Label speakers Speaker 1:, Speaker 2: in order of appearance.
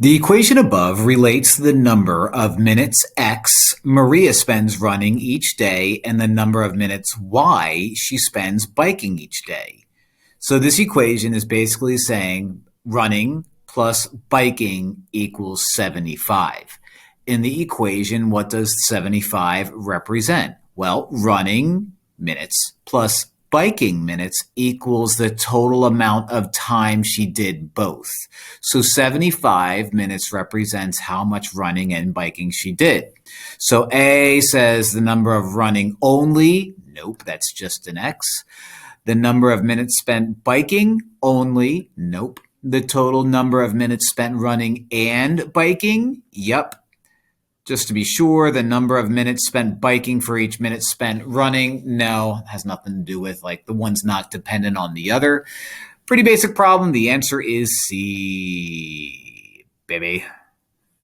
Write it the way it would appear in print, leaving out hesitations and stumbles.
Speaker 1: The equation above relates the number of minutes x Maria spends running each day and the number of minutes y she spends biking each day. So this equation is basically saying running plus biking equals 75. In the equation, what does 75 represent? Well, running minutes plus biking minutes equals the total amount of time she did both. So 75 minutes represents how much running and biking she did. So A says the number of running only. Nope, that's just an X. The number of minutes spent biking only. Nope. The total number of minutes spent running and biking. Yep. Just to be sure, the number of minutes spent biking for each minute spent running, no, has nothing to do with, like, the one's not dependent on the other. Pretty basic problem. The answer is C, baby.